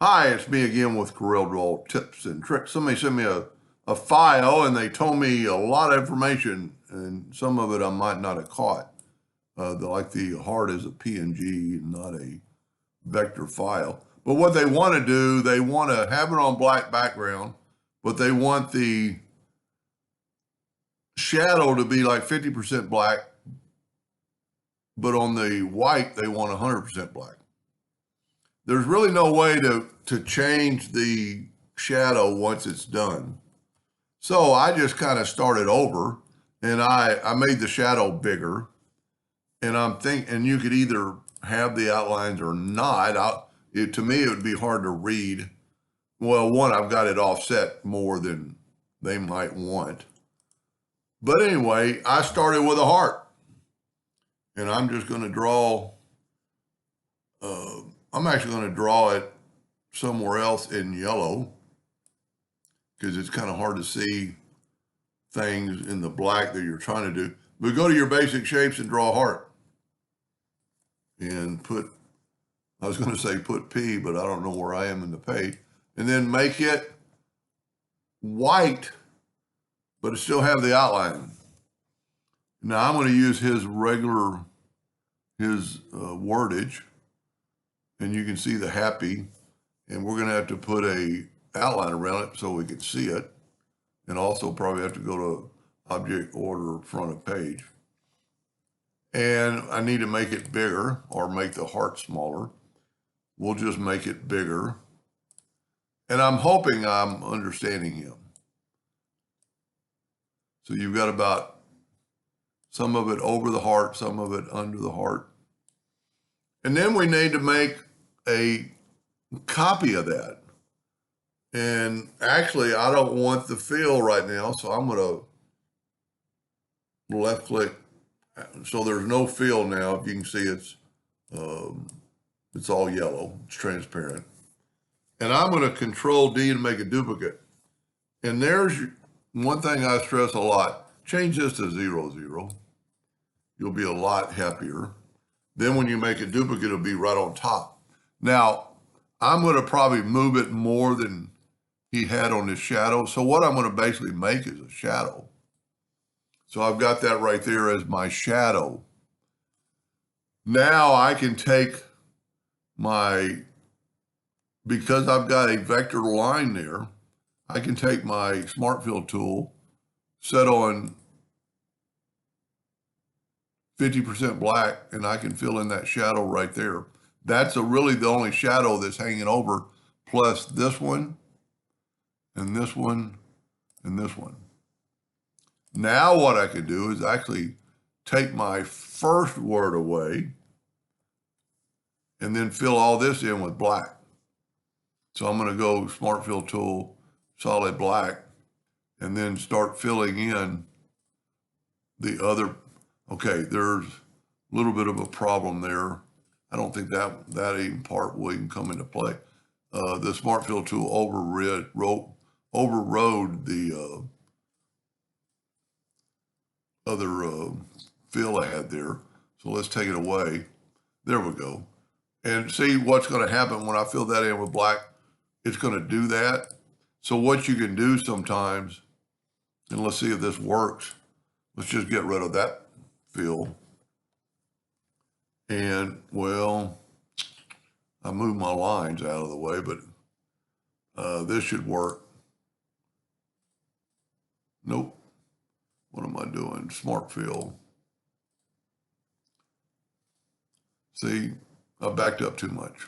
Hi, it's me again with CorelDraw tips and tricks. Somebody sent me a file and they told me a lot of information, and some of it I might not have caught. Like the heart is a PNG, not a vector file. But what they want to do, they want to have it on black background, but they want the shadow to be like 50% black, but on the white, they want 100% black. There's really no way to change the shadow once it's done. So I just kind of started over and I made the shadow bigger. And and you could either have the outlines or not. To me, it would be hard to read. Well, one, I've got it offset more than they might want. But anyway, I started with a heart and I'm just going to draw. I'm actually going to draw it somewhere else in yellow because it's kind of hard to see things in the black that you're trying to do. But go to your basic shapes and draw a heart. And I was going to say put P, but I don't know where I am in the page. And then make it white, but it still have the outline. Now I'm going to use his wordage, and you can see the happy, and we're going to have to put a outline around it so we can see it, and also probably have to go to object order front of page. And I need to make it bigger or make the heart smaller. We'll just make it bigger. And I'm hoping I'm understanding him. So you've got about some of it over the heart, some of it under the heart. And then we need to make a copy of that. And actually, I don't want the fill right now, so I'm going to left click. So there's no fill now. If you can see, it's all yellow. It's transparent. And I'm going to Control D and make a duplicate. And there's one thing I stress a lot. Change this to 0, 0. You'll be a lot happier. Then when you make a duplicate, it'll be right on top. Now, I'm going to probably move it more than he had on his shadow. So what I'm going to basically make is a shadow. So I've got that right there as my shadow. Now I can take because I've got a vector line there, I can take my Smart Fill tool, set on 50% black, and I can fill in that shadow right there. That's really the only shadow that's hanging over, plus this one, and this one, and this one. Now what I could do is actually take my first word away and then fill all this in with black. So I'm going to go Smart Fill tool, solid black, and then start filling in the other. Okay, there's a little bit of a problem there. I don't think that even part will even come into play. The Smart Fill tool overrode the other fill I had there. So let's take it away. There we go. And see what's going to happen when I fill that in with black. It's going to do that. So what you can do sometimes, and let's see if this works. Let's just get rid of that fill. And well, I moved my lines out of the way, but this should work. Nope. What am I doing? Smart Fill. See, I backed up too much.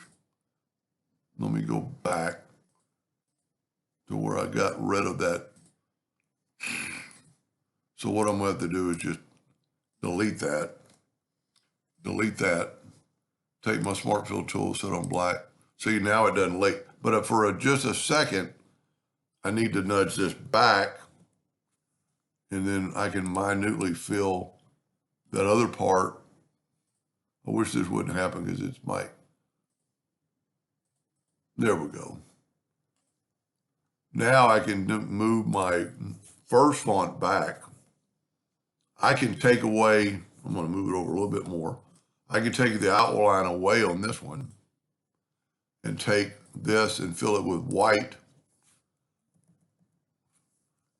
Let me go back to where I got rid of that. So what I'm going to have to do is just delete that, take my Smart Fill tool, set on black. See, now it doesn't leak. But for just a second, I need to nudge this back, and then I can minutely fill that other part. I wish this wouldn't happen because it's there we go. Now I can move my first font back. I can take away, I'm going to move it over a little bit more. I can take the outline away on this one and take this and fill it with white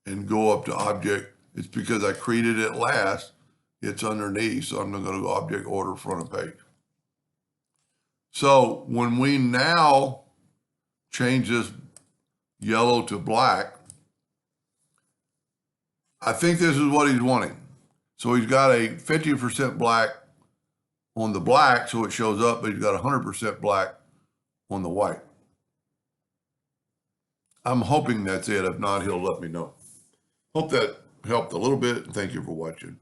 and go up to object. It's because I created it last. It's underneath, so I'm going to go to object order front of page. So when we now change this yellow to black, I think this is what he's wanting. So he's got a 50% black on the black, so it shows up, but he's got 100% black on the white. I'm hoping that's it. If not, he'll let me know. Hope that helped a little bit. Thank you for watching.